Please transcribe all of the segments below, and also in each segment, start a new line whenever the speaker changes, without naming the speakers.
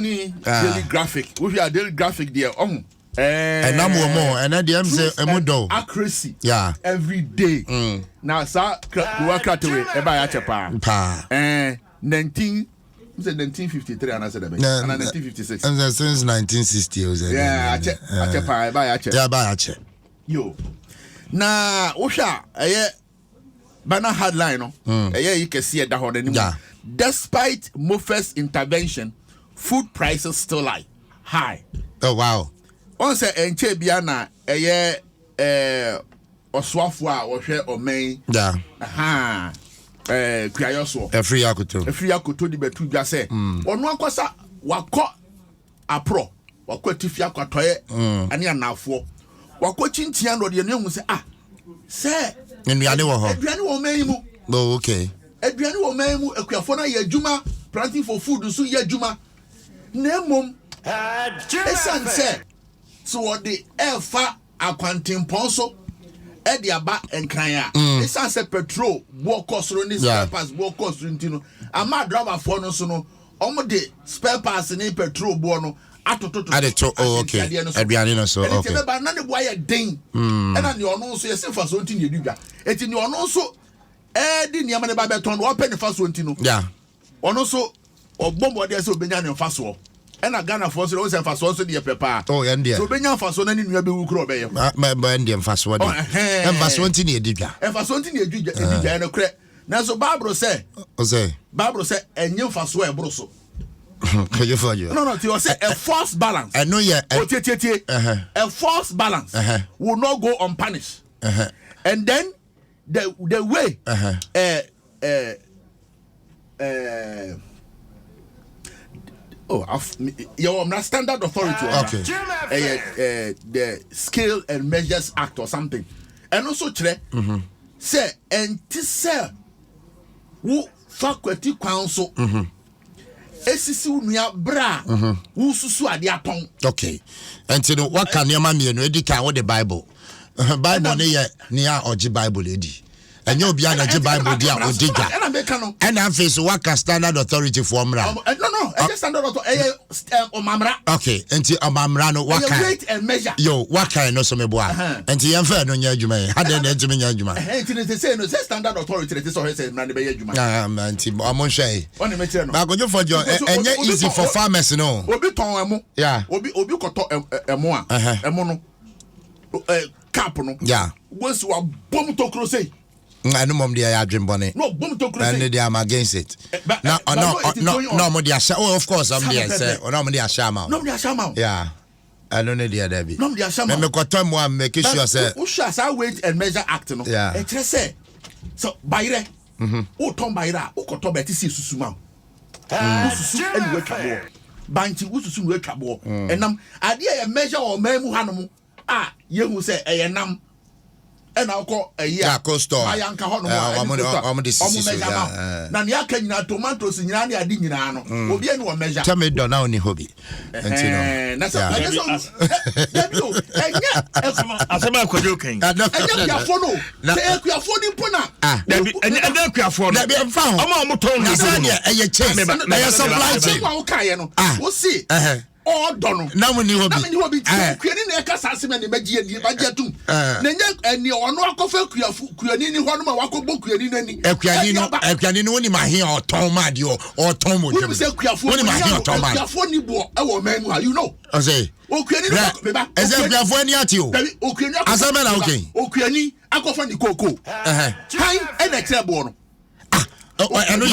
daily graphic. We are daily graphic there.
And I'm more, and at the end say
accuracy.
Yeah.
Every day. Now, sir, we work out away. Eba yachepa. 1953 and I said 1956.
And since 1960
yeah, achepa eba yache.
Yeah, eba yache.
Yo. Na osha banner headline no. You can see that hard anymore. Despite Mofes intervention, food prices still high.
Oh wow.
Once enche bia na oswafo a wo hwe omen.
Yeah.
Aha. Kuayoso.
Efri
akoto di betu dwa se. Ono akosa wakọ apro. Wakọ tifia kwatoye ani anafo. Wakọ chintia no de enu se se
nnuane wo ho.
Aduane wo man mu.
Oh okay.
Aduane wo man mu akuafo na ye adwuma planting for food so ye adwuma. Na mom esan se so what the elfa akwantimpon so e de aba enkran a esan se petrol bo cost ro ni spare parts bo cost ntino ama driver for no so no omo de spare parts ni petrol bo no atototo
okay aduane no so okay
e ba na ne bo aye den e na ne ono so ye se fa so ntini edudwa eti ne ono so di niam ne ba beton wo pe ne fa so ntino
yeah
ono so obombo de se obenya ne fa so ena Ghana for so say faso so de pepa
oh yeah
so benya faso na ni nua be wu kro be ye
ba ndem faso de em faso nti na edidwa
faso nti na edidwa na kre na so Bible say enye faso e bro so
you for you
no you say a false balance
I know yeah
a false balance will not go unpunished and then the way you're not standard authority.
Okay.
The Scale and Measures Act or something. And also, say, and to say, who faculty council, Esisu Nia Bra, who Susu Adiaton.
Okay. And to know what can your mammy and Edica or the Bible? Bible near or Bible lady. And you'll be an Bible dear or digger. And I'm facing what standard authority for Mra.
No, I just standard authority or Mamra.
Okay, and to Mamrano, what
weight and measure.
Yo, what kind of some boy? And to Yanfa no Yajuma, had an Edgeman Yajuma.
And to say no standard authority, it is always said, Manabay.
And Tim Amonshay. Only material. I go for your and yet easy for farmers, no.
Obi
yeah.
Obi koto moa. Emono. Capono.
Yeah.
Once you are bomb to crusade.
I know mom dear dream bonnet.
No, boom to crusade.
And I'm against it. No, of course I'm there. Say, no, dear Shama.
No, dear Shama.
Yeah. I don't know dear Debbie.
No, dear Shama.
Me got time one make sure say.
Who shall I Weight and Measure Act? No.
Yeah.
It say. So Bayre. Oh, Tom Bayra. Oh, Koto Betty Susuma. Susu anyway trouble. Banti Ususu we trouble. And idea a measure or memu hanamu. You who say a nam. And I'll call a year cost I anchor on this. Now, you can not tomatoes in Yania Dinano. Will be any measure.
Tell me, don't know any hobby.
And that's a all done.
Now when you
be creating a cassassin and the Bagia and you are not Kuyanini, one of my Wako book, Kuyanino, my hair or Tom Madio or Tom would say Kuyafu, our man, you know.
I say, okay, as if you have one yet you. As a man, okay. Okuyani, I go from the cocoa. Time and a treble. I know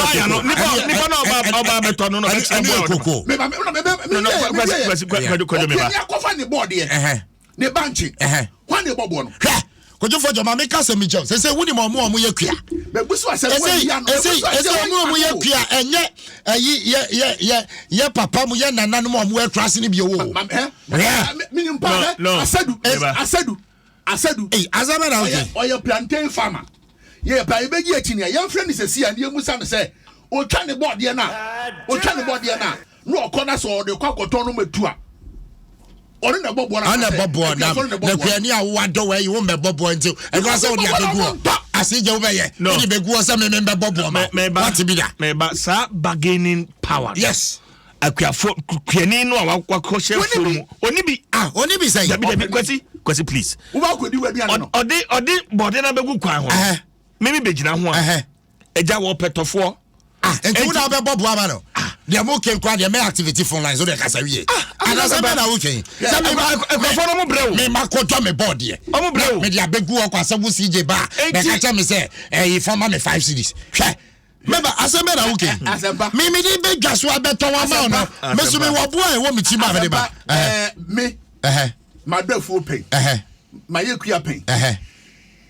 could you for your mamma Castle Mitchell? They say, would you more Muyakia? But this was a yeah, Papa Muyan and none more were crossing in your wall. I said, as a man, or your plantain farmer. Yeah, by begging a young friend is a sea and you must say, oh, trying to board the now. No corners or the cocotonum tour. Or in a bob one, the Piania want away, you won't be bob until and was all the other. I see you over here. No, you be go some member bob, may to be that. May but bargaining power. Yes.
akuafo kuani no awakọ chef mu oni bi say dabi kwasi please
wo ba kodi wadi ano
odi body na begu kwan ho mimi begina ho eja wo petofo
enti wo na be bobo ama no de mo ken kwa de me activity phone line so de kasa wie ana se na wo ken se me
ekofo no mo brew
me makoto me board ye
o mo brew
me de abegu o kwa sabu CJ ba me ka cha me say former me 5 cities hwe member aseme na wo ken me de be dwaso abeto wa ma no me so me wo bo e wo me ti ma me de ba
me madafo pen maye kuya pen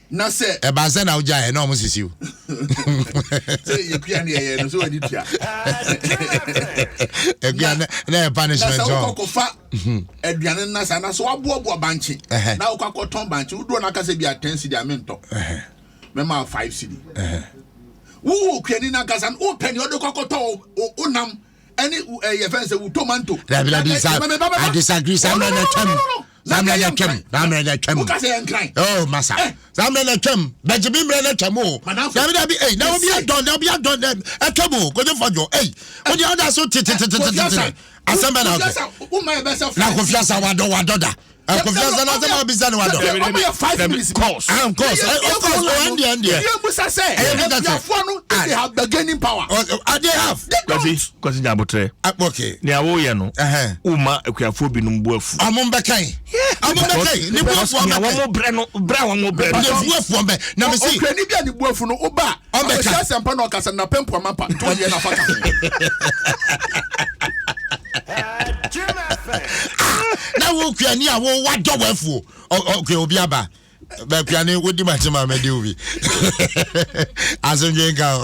na se
e ba se na uja e no mo sisiu
se ye kuya ne ye no so wadi tua
e kuya na punishment
so ko kofa aduane na sa na so aboabo banche na wo kwakọ ton banche wo do na ka se bia 10 cedi amento me ma 5 cedi wo kuya ni na ka san o pen yo do kwakọ to o nam any ye fence wo tomato
I disagree Samuel Kem oh massa Samuel Kem Benjamin Brother Chamo David be now be done Ekebo go for jo what the other so assemble now confiance wadoda confiance na say be say wado
5 minutes
course of course and
you must say they have bargaining power
they have
kwasi jabotre
okay
ne awo ye no uma akuafo bi no mbuafu
amombekan ne buafu
mo bre
ne buafu be na me say
okrani bia ne buafu no oba o sha sempa na okasa na pempo amapa to ye na faka
na wo kuani a wo wado wafu okay obi aba ba kuani wodi machima mede obi azonje ga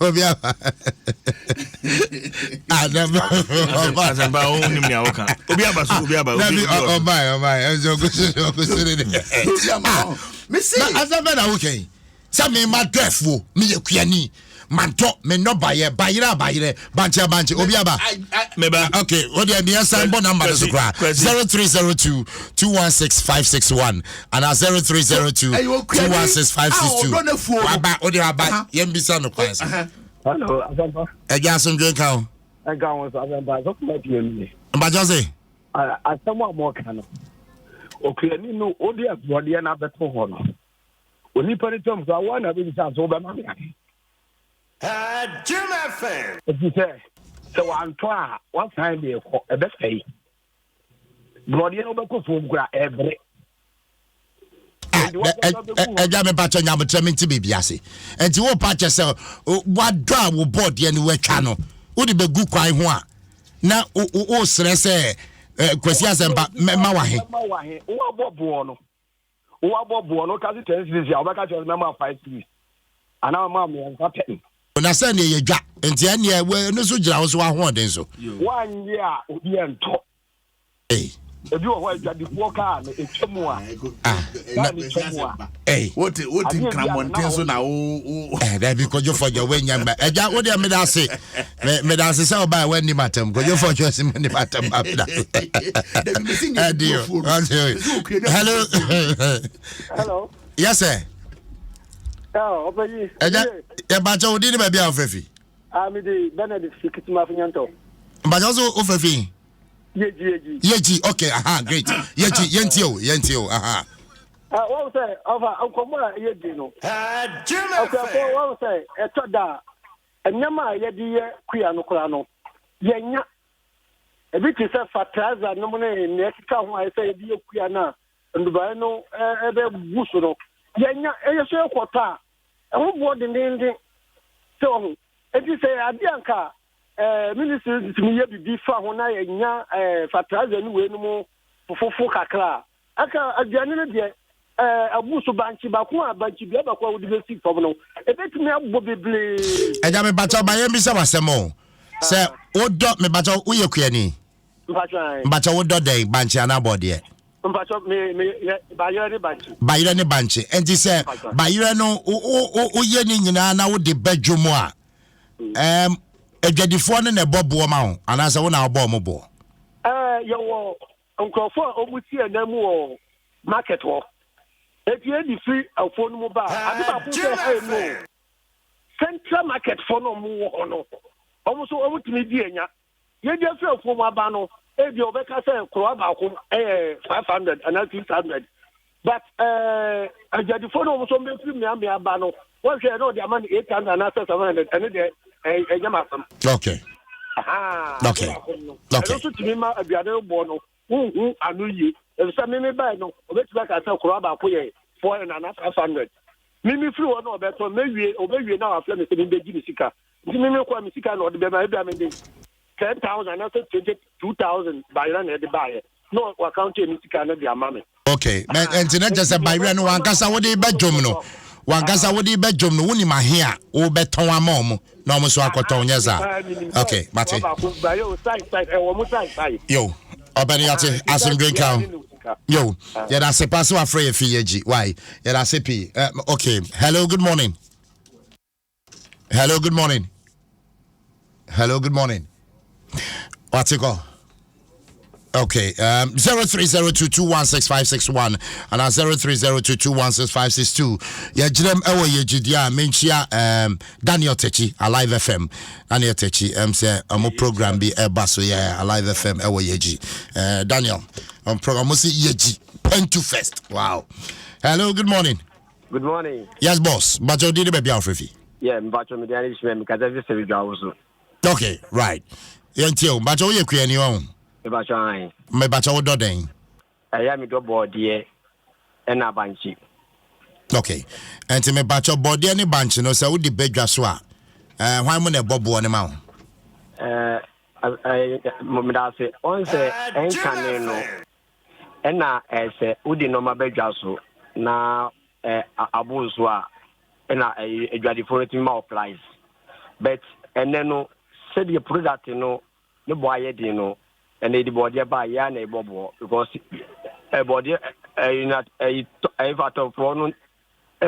obi aba adam
azamba o ni mi awoka obi aba
ezo kusere
me see
azamba na okay sa me ma dwafu me ye kuani manto me no bayire banche obi aba
meba
okay what the answer number is 0302 216561 and 0302 216562 aba odi aba yembisa no kwansa
hello azamba
ejason dwenka o
ega won so azamba so kuma ti emi
mba jose
asamo amoka no okuani no odi abode na beto ho no oni paritom so awa na be bisa so be ma
Jim FM.
If you say, so I'm trying, what time they call a best pay? Bloody over for every.
Eja me patch nya betrem ti bibiase enti wo patch se wadwa wo board ye ne wetwa no wo de begu kwan ho a na o sere se kwasi asemba ma wa he
wo abobo no ka se 10 series ya obeka cho me ma 5 series ana ma me nka 10
na se ne ye dwa enti ene we no so gira wo so ho den so
wan ye a obi ento ebi wo ho dwade po ka na etwemu a
what cramontin so na o
da bi ko jo for jo we nyamba eja wo de me da se se o ba we ni matam ko jo for jo se ni matam abda
hello
yes sir
oh obayi
eja e ba jo di ni ba bia ofefi
mi di Benedict Fikituma Funyanto
ba jo so ofefi Yeji, okay, great. Yentio,
what say, over Yeji, no. Okay, what say, a toda, and Yama Yedi, Kriano Crano. Yenya, a bit is a fataza, no money, next time I say, Dio Kriana, and the Bano, Busuno. Yenya, a show quota, and what more than the so, if you say, Adianka. Minister to me be fa when I fertilizer anyway no more for kakra aka aduane no de abuso banchi ba ko abanchi bia ba ko wodi be sik fom no e betimi abo beble
eja me bacha ba yem bi se wasemo se odo me bacha uye kuani bacha odo dey banchi ana bode
bacha me
bayire ne banchi enti se bayire no uye ni nyina na wodi badwomo a Ejadifo ne bobo ma ho anasa wo na obo mo bo
yo nkrofo omuti enamu o market wo eti edi free afo no mo ba ade ba fu se no central market for no mo wo no almost over to me, dear. You just feel for my banner. If you make us a crowd about 500 and 600. But I get the phone almost on me, a banner. Once you know the money 800 and 700 and a
Okay. Okay.
Also to me, my brother Bono, who I knew you. If some me buy no, let's back at a crowd about 4 and 500. Mimi flew on over, so maybe obey now after the Sika. Mimi Sika or the Baby 10,000 and 22,000 by run at the buyer. No, what county in Sika, their mammy.
Okay, and to not just a Byron, one cassa would be bedroom. No, one cassa would be bedroom, no one in my hair, or beton a mom, no more so I could tell you. Okay, Matty. Yo, Obaniati, as in drink out. Yo, yeah, that's a pass afraid of Fiji. Why? Yeah, that's a P. Okay, hello, good morning. Hello, good morning. Hello, good morning. What's it called? Okay, 0302216561 and 0302216562. Yeah, Jim Ewa Yejidia Menchia Daniel Techi Alive FM. Daniel Techi say program be basso yeah Alive FM Ewa Yeji. Daniel program must Yeji pen to first. Wow. Hello, good morning.
Good morning.
Yes, boss. But you did be Alfrefi.
Yeah, but you because I just said also.
Okay, right. Yentio, but you queer you own. Me bacha wo doden.
I me do body and a banchi.
Okay. Enti me bacha body any banchi no say wo di bedwa so a. Hwan mo na bobo ne ma wo.
Me da say on say enkan no. Na say wo di no ma bedwa so na abu so a na edwade for it ma price. But no say the product no boy di no. And the body by Yan a bobo because a body not a vat of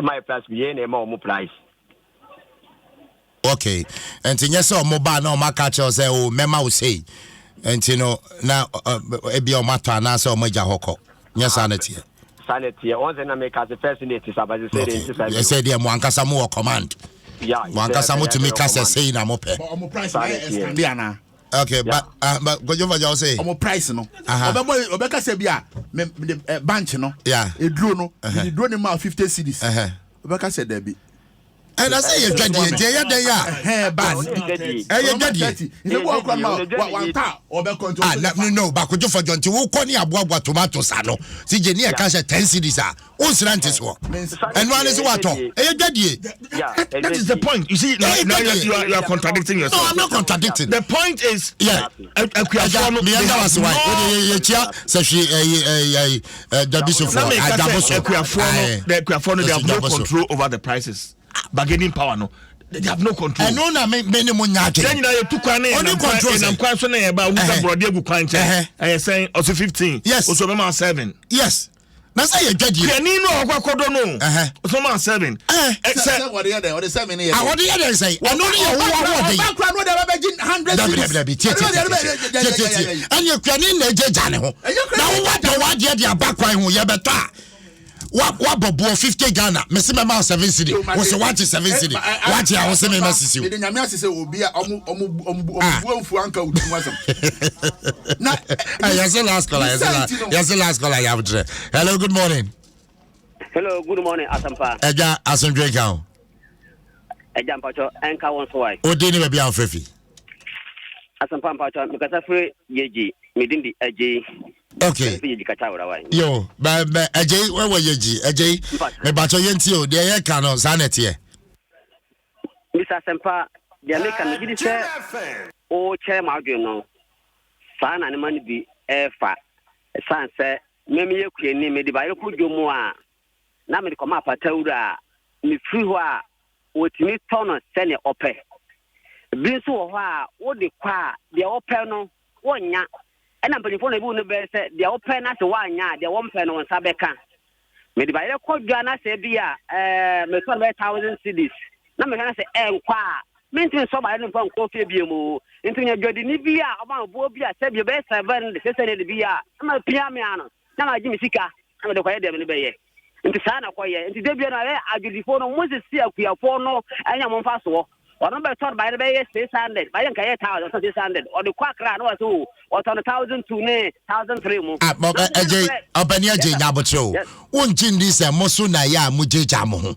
my plus be a more price.
Okay, and in yes, or mobile no macacho say, oh, Mema will say, and you know, now a be your matter, now so major hoko. Yes, sanity.
Sanity, once and I make as the first in it is about the same.
I said, yeah, one Casamu command.
Yeah,
one Casamu to make us a saying, I'm open.
Price,
okay, but go over say
omo price no obeka say bia me bank no
yeah
e duro no e duro ne ma 50 cedis obeka say there be
and I say you bad you
go akwa ma one ta obeka control
no ba ko for jonti wo ko ni aboagwa tomatoes ano si je ni e ka say 10 cedis a o sranti so and one is what
that is the point. You see, now you are contradicting yourself.
No, I'm not contradicting.
The point is,
yeah,
they have no control over the prices. Bargaining power, no. They have no control.
I know na many money.
Then you took only control. I'm quite sure about who's brought you to I saying also 15.
Yes.
Also 7.
Yes. Na say you get you.
Ni no akwakodo no. So man 7.
Except what the other or the 7 years.
What the other say? I know you
background no dey be 100.
And you can in the jane ho. Now what the what dia background ho ye beto a. What bobo 50 Ghana. Me say me 7 cedi. We say what is 7 cedi. What ya we say me sisi.
Me dey nyame asese obi a omu fu anka utu wasam. Na
yes last caller. Yes last caller you have. Hello, good morning.
Hello, good morning, Asampa.
Eja asundwe kan.
Eja mpacho enka won so why.
Odi ni be an frefi.
Asampa mpacho me kasa free yeji medindi eji.
Okay. Yo, but AJ, where were you? AJ, me bacho yenti o, de ye kan no sanete ye.
Mr. Sempa, de America me gidi se o che ma adwen no. Sa na ne mani bi e fa. San se me me yekue ni me di ba yeku dwomu a. Na me de koma patawura me free ho a o timi tono se ne ope. Bi so ho a wo de kwa de ope no wonya. And I'm pretty funny, no better. The open as a one yard, the 1 pen on Sabeca. Maybe by a quad Ghana say, Bia, 1,000 cities. Now, I say, qua. Mention somebody from Coffee Biamo, into your good Nibia, about Bobia, said your best 7, the sister of the Bia. I'm a piano. Now I give me Sika, I'm the quiet devil in the bay. Into Sana Quiet, into Debian, I do the phone, Moses see a queer phone, and I'm on fast walk. One by thought by the bay 600, by 1,000 or the quack ran was who was on 1,000 to 1,003 more.
Openia J Nabocho. One chin this a Mosuna ya Muji Jamo.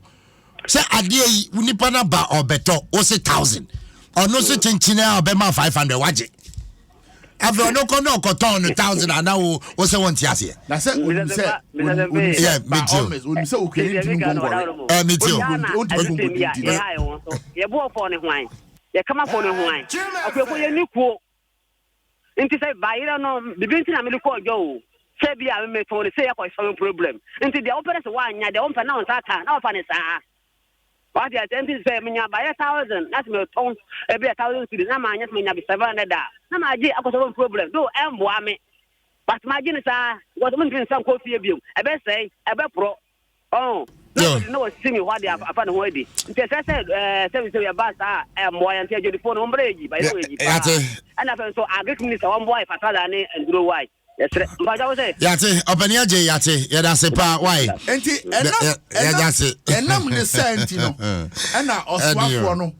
Say a day Unipana ba or beto or 1,000. Or no such in China or Bema 500 watch it. After no cotton 1,000 and now was a one tiasi. That's it. Yeah, me too. So okay. Me too.
You bought for the wine. You come up for the wine. Okay, for your new quote. Into say, by you know, the Vincent I'm going to call Joe. Say, be I may for the say, I some problem. Into the openness wine, the open now, now, funny, sir. What the attention say, me by 1,000, that's me tone, every 1,000 cities, I'm just me 700. I'm a some problem. Do me. But my genus was one some coffee of you. I best say, I bet pro. Oh, no, see me what they have upon already. Because I said, 70 about I'm boy and tell you the phone on break by the way. And I felt so I get me some boy for Tadane and grow white. Yes, but I was saying,
Yate, Openia J Yate, that's a part why.
And that's it. And I'm the same, and now Oswald,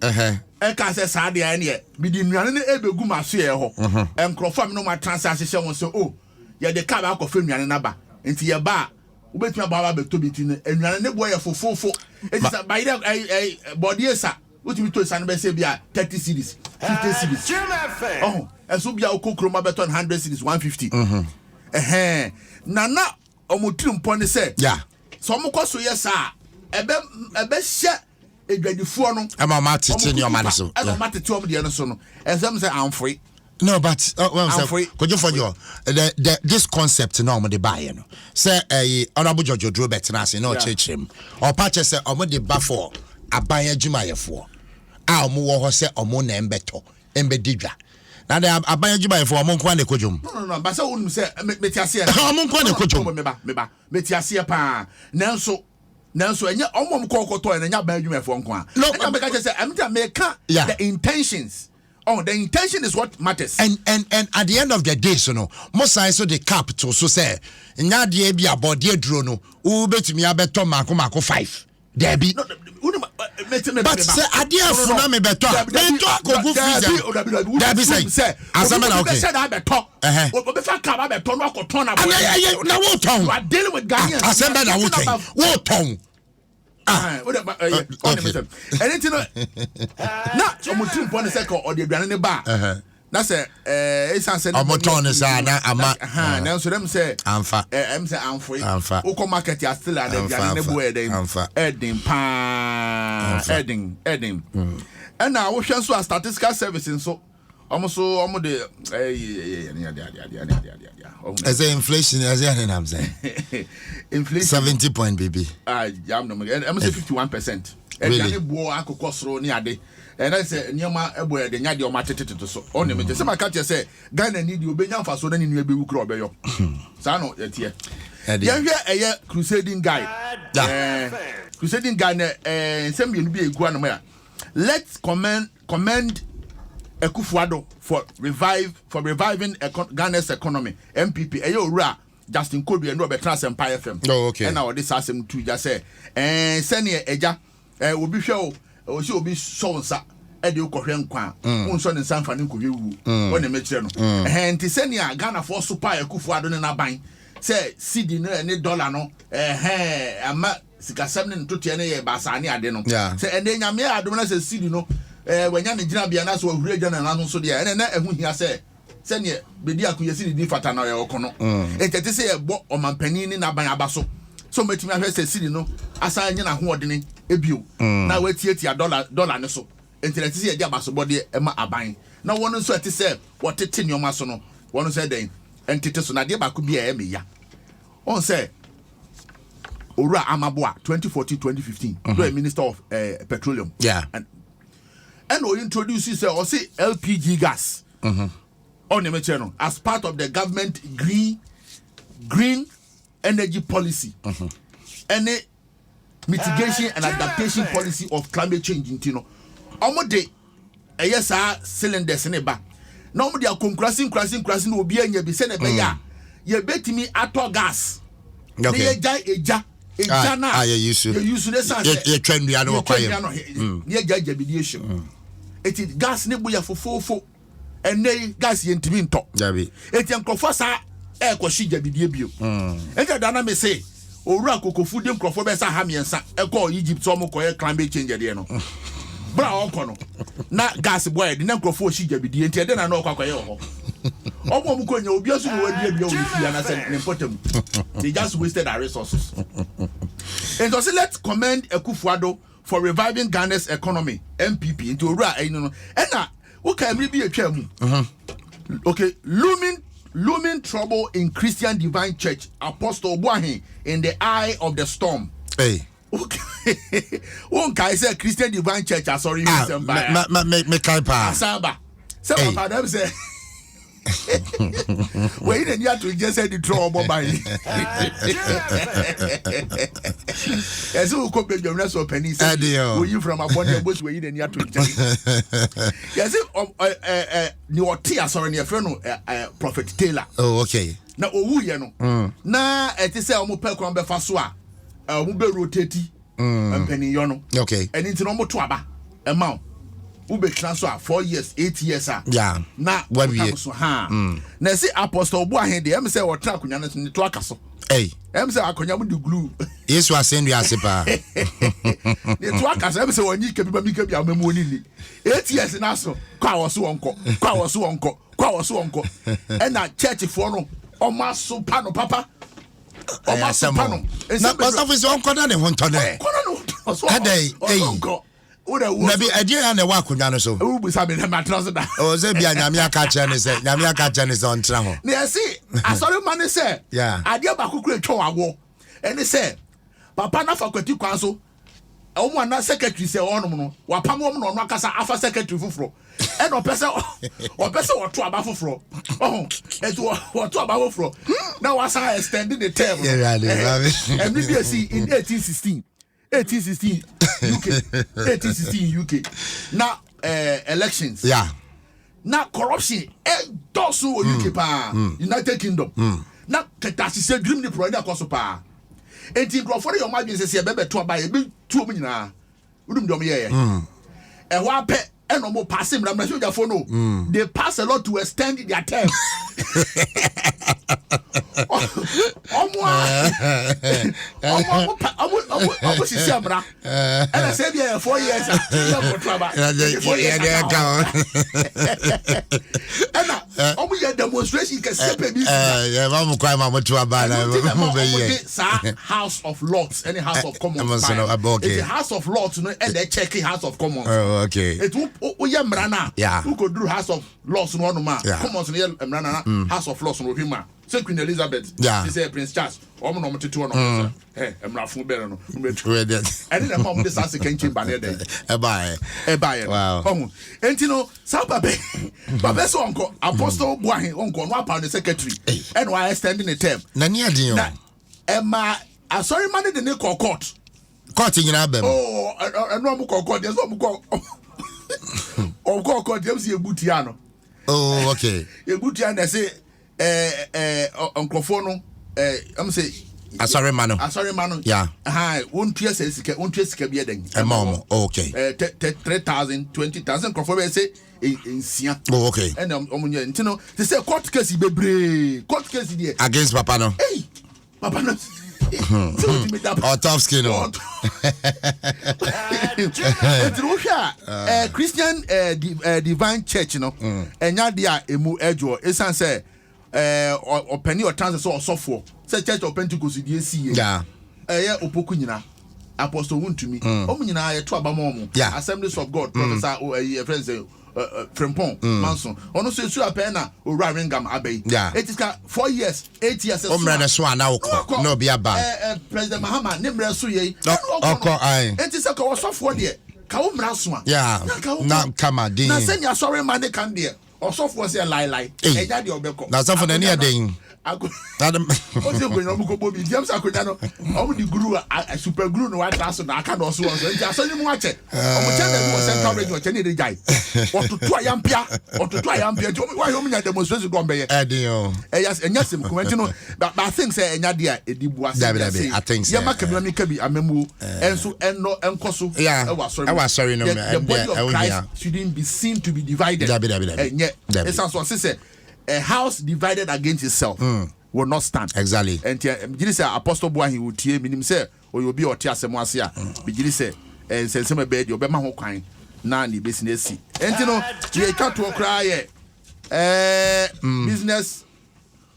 I can't say Sadia and yet. Be running a beguma share, and Crawford no my transaction was so, oh, yeah, the car of film and another into your bar. Wait my barber to be and run a boy for 4. It's by a body, sir. What you to San Besabia 30 cities, 50 cities. Oh, and so be our Cocroma beton 100 cities, 150. Nana Omutrim Pony said, yeah. Some of course, yes, sir. A best share a good phone. I'm a matter in your madison. I don't matter to the other son. And some say I'm free. No, but I'm free. Could you for your this concept normally buy you know? Say a honorable George Drew Betnas no church him or patches say the buffer. Abaya Jumaya for. I'll move say or na embeto embedidra. Now they abaya Jumaya for among Kwane Kojum. No, but so wouldn't say Metiasia among Kwane Kojum. Metiasia pa. Nanso, and yet almost Cocoto and Yabayuma for Kwan. No, because I'm to make the intentions. Oh, the intention is what matters. And at the end of the day, so no, most I saw the capital so say, Nadia be about dear Drono, who bet me a better Marco 5. Debbie. But say idea for me better. They talk go freezer. Debbie say as a man okay. Said I better. But before come better no ko turn about. Na what tongue? You are dealing with Ghanaians. As a man na what tongue? Anything na omutim pon say ko o de aduane ne ba. Na say esanse na omoton is na ama na so dem say amfa em say amfo wo ko market ya still and aduane ne bo edin pa edin and na wo hwe so a statistical services so almost the as inflation as I'm saying inflation 70 point baby I'm say 51%. Really? And I say Niama Ebo the Nyadi or Matete so only me say my catch say Ghana need you be nyamfa so na ni nua be wu kro obeyo sano yetie ya crusading guy crusading guy na nsem ye no bi egu anoma ya let's commend Ekufuado for reviving Ghana's economy MPP owura Justin Kobe and Robert Trans Empire FM. Oh, okay. And now this asem to just say send eja obi hwe o si obi sonsa e de okohwe nkwa unso ne sanfa ne nkohwe wu wona mekire no enti senia Ghana for super Ekufuado ne na ban say cedi ne dollar no ama sikasem ne ntote ne ye basane ade no say ene nyame adom na say cedi no wanya ne gina bia na so ahuru agya na no so de ene na ehu hia say senia bedi akuyesi ni fata na ye okono etete say e bo omampani ni na ban abaso so metimi ahwe say cedi no asa anya na ho odene ebio na watietia dollar ne so entete say e dia abaso bode e ma aban na wono so ete say wotete nyoma so no wono say den entete so na de ba ko bia e meya on say Ora Amaboa 2014-2015 the Minister of Petroleum and we introduce say or say LPG gas on the channel as part of the government green energy policy and the mitigation and adaptation policy of climate change you know omode yes cylinders in ba na omode akonkrasing obi anya bi se na be ya ye betimi ato gas ye eja na you use the sense ye twandua no kwaye ye jaja bidiation eti gas ne boya fofofo ene gas ye ntimi nto
Jabi
eti nkrofo sa e kwashi jabidie bio enti da na me say owura kokofu de nkrofo be sa ha miensa e ko Egypt so mo ko climate change de no bra onko no na gas boy de na nkrofo shi jabidie enti de na no kwa kwaye ho omo mu ko nya obi asu no wadie bia we fi na say important they just wasted our resources and so let's commend Akufo-Addo for reviving Ghana's economy MPP into owura no na wo ka mri bi atwa mu okay looming trouble in Christian Divine Church Apostle Obuahin in the eye of the storm.
Hey.
Okay. One guy say Christian Divine Church sorry
me kai pa.
Asaba. Say what them say. Wait and you have to just say the trouble by. Yes, who could be your rest of pennies. Were you from a body bush where you didn't have to yes, your tea sorry near friend Prophet Taylor.
Oh, okay.
Now, oh, you know. Now, it is a mupelcom befaswa. Mube rotate and penny yono.
Okay.
And it's no more twaba amount. Ube transfer 4 years, 8 years.
Yeah.
Na
what we
so ha. Na see Apostle Obuahin de am say what track kunya no to akaso.
Hey.
Am say akonya mu de glue.
Yesu asend we asepa.
Ne to akaso am say wonyi ke bi mika bi amamu oni ni. 8 years na so kwa wo so wonko. E na church for no o ma so pa no papa. O ma so pa no.
Na pastor is on corner ne honto ne. Adai Nabi idea na wa kunya no so.
Wo bu sa me na matras da.
O ze bia nyame aka che ne se on tra ho.
Na see asori man say.
Yeah.
Ade ba kokure twa wawo. Ene say papa na fakulty kwan so. Omo na secretary say onom no. Wa pam omo no akasa afa secretary fufuro. E no pese woto aba fufuro. Oh, eto woto aba fufuro. Now was I extending the term.
Yeah,
and we see in 1816 UK. Now elections.
Yeah.
Now corruption does UK pa United Kingdom. Now ketasi se dream the provider koso pa. Enti for your margin say bebe to aba e be tu mu nyina. Udum dom ye. E wa pe e no mo pass him na shoja for no. They pass a lot to extend their term. Omo sisi amra. And I said yeah 4 years. Omo ye demonstration can see baby.
Yeah, mamu kwa mamu to abana.
House of Lords, any House of Commons. It's a House of Lords, and they check House of Commons.
Oh, okay.
It we mrana.
Yeah.
Who could do House of Lords no ma. Commons no mrana. House of Lords no hima. Say Queen Elizabeth.
Yeah.
She say Prince Charles. Omo no mtetu no. Hey, emra fun be no.
Ready.
And then mom this as can chamber there.
E buy. Wow.
Omo. Enti no sa babe. Babe so onko Apostle Obuahin onko no apa the secretary. And why extending the term.
Na ni adin
Na Emma sorry man the ne court. Court
nyina bem.
Oh, no mo court. There's no court. Court dem si ebutia no.
Oh, okay.
Ebutia na say onkrofo no am say
Asori mano. Yeah.
Won tua sika bi eden.
Mom. Okay.
3,000, 20,000 onkrofo be say ensia.
Oh, okay.
And omunye ntino they say court case bebre. Court case there
against papa no.
Hey. Papa no.
Oh, tough skin.
Christian Divine Church, no, and yadia emu ejo. Esan say, openi or trans so suffer. Say Church of Pentecost DCA.
Yeah.
Opoku nyina. Apostle Wuntumi. Omu nyina ye to abamomu.
Yeah.
Assemblies of God. Professor friends Frempong Manson. Ono so su apena o Ringam Abbey.
Yeah.
It is 4 years, 8 years.
Omra na so ana ukọ. No be aba.
President Mahama nimre so ye.
Okọ ai.
It is a ko so for there. Ka umra so a.
Yeah. Na kama din.
Na senya sorry man kan there. also for say lie eja de obeko
na so for na near den
Adam o se go no ko bi James akoja no o di glue a super glue no wa traso na aka no so nti aso ni mu ache o mo che na central radio che ni de jai otutu ayampia jo why o nya demonstration go mbeye
edin
yes enya sim comment no but I think say enya dia edibu ase
I think so
ya makabla mi kabi amemu enso enno enkoso
I was sorry no
the body of Christ shouldn't be seen to be divided it's also say a house divided against itself will not stand.
Exactly.
And Jiri say Apostle Boahi will tie minim say or you be or tia asemo ase a. Jiri say and say some bed you be ma ho kwan na ni business si. And you know we try to cry business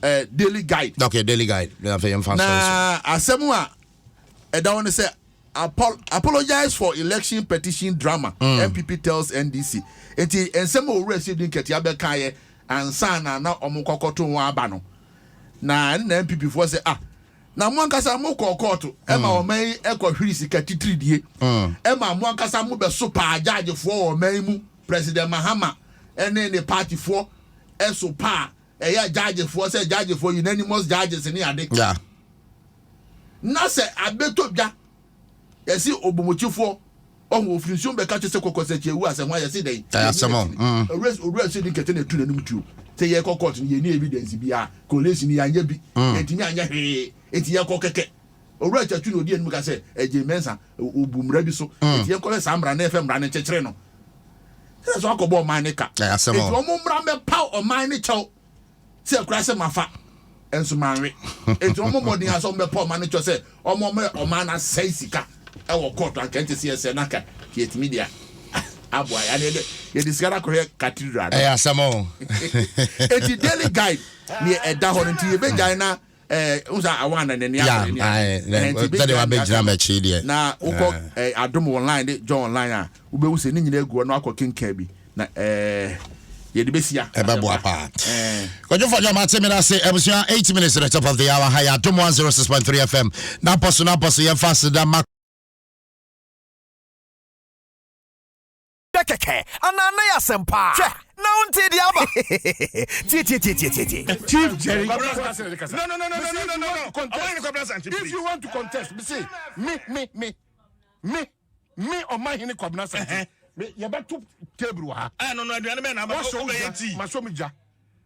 daily guide.
Okay, daily guide. Na
asemo a e da won say apologize for election petition drama. MPP tells NDC. Enti ensemo o receive din ketia be kan ye ansana na omukokoto ho aba no na MPP for say na mo ankasa mo kokoto e ma o man e ko hwiri sika titridie e ma mo ankasa mo be so pa judge for o man mu President Mahama ene ne party for e so pa e ya judge for say judge for unanimous judges ni ade na say abeto bia e si obomochifo on ofrinsun be ka chese kokose che wu asem ya se dey arrest din kete na tu na numtu say ye court ni ye ni evidence bia collation ni anya bi etimi anya he eti ye kokeke owura cha tu no die num ka say eje mensa obumra bi so eti ye kole samra na fm ra ne chekere no so akobo man ne ka eti o mo mra me pa o man ne chew say kura se mafa enso manwe eti o mo modin aso me pa o man ne chew say o mo me o man na sai sika e wo court an kente CSN naka yet media aboy ane ye discover correct cathedral
asamo
eti daily guide ni eda ho nti ye be gyan na unsa awana ne ya
that wa be jira me chi de
na uko Adom online de John online a ube wu se ni nyina egu no akokenka bi na ye de besia
ebebo apa kojo for your matemi na say ebusia 8 minutes at the top of the hour high Adom 106.3 FM na poso ye fast da
keke anana ya sempa che na unti di aba ti
Chief Jerry
No.
If you want to contest me say me on my hini kwabna santi me ye beto table ha
No aduane me na ba so be enti
maso me ja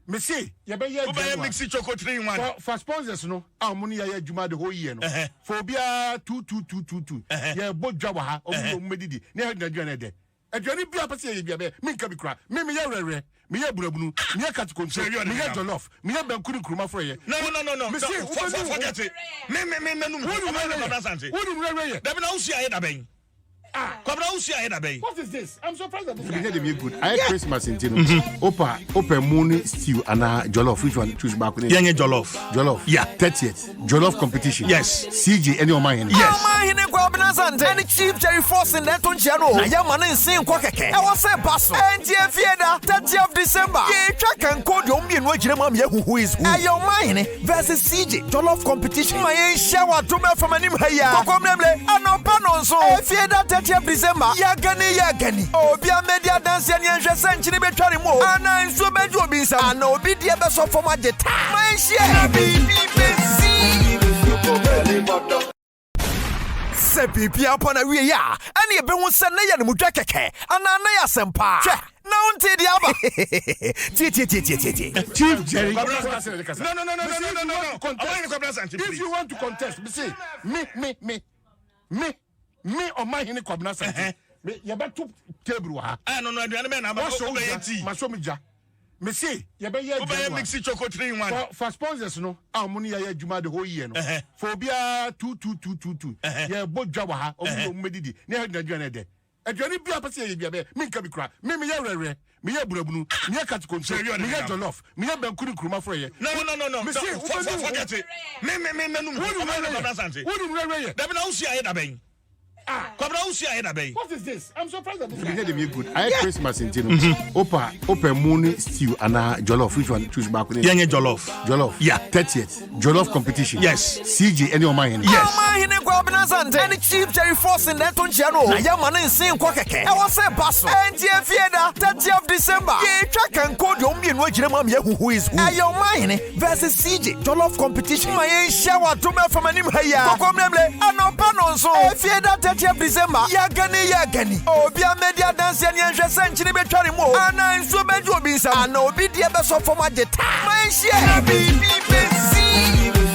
me say ye be ye
mixi choco 3 in 1
for sponsors no amuni ya adwuma the whole year no for bia 2222 ye bodwa wa ha omu medidi ne adwane de adwani bia pese ye bia be me nka bi kra me ye rere me ye burabunu me ye katikonso me ye jollof me ye bankuni kuruma for ye
no forget it me no
rere
da be na usia ye da ben
what is this? I'm surprised that this is good. I had Christmas in Tino. Opa moon stew and jollof. Which one? Choose back.
Yeah, jollof.
Yeah. 30th. Jollof competition.
Yes.
CJ, any of mine.
Yes. Any Chief Jerry Force in that on channel. I am an insane quackeke. I was a basso. And Fieda, 30th of December. Yeah, track and code your mean what you who is who. I am mine versus CJ. Jollof competition. My shower to me from an imhaya. And no panon so. Fieda 30th December. Yagani. Obia media dance and yan century between more. And I'm so bad you be some. And no be the best of my jet. My share se pipi upon a we ya. And ye be won send na ya mu twakeke. Anana ya sempa. Na unti di aba.
Chief Jerry.
No.
If you want to contest, me say me on my hini kwabna santi me ye beto table ha
no aduane me na ba so be enti
maso me ja me say ye be ye
mixi choco 3 in 1
for sponsors no amuni ya adwuma the whole year no for bia 2222 ye bodwa wa ha omu medidi ne adwane de adwani bia pese ye bia be me nka bi kra me ye rere me ye burabunu me ye katikonso me ye jollof me ye bankuni kuruma for ye
no
me say
forget it me no
rere
da be na usia ye da ben
what is this? I'm surprised that this is good. I had Christmas in Tino. Opa moon stew and jollof. Which one? Choose back.
Yeah, jollof.
Yeah. 30th. Jollof competition.
Yes.
CJ, any of mine.
Yes. Nazante and Chief Jerry Force in that Tonchano. I am an insane quackeke. I was a basso. And Fieda, 30th of December. Ye track and code your mean what who is your mine versus CJ Jollof competition. My shower to me from an imhaya. And no panon so. Fieda, 30th of December. Yagani. Oh, be a media dance and century between more. And I'm so bad to be some. And no be the best of my guitar. My share.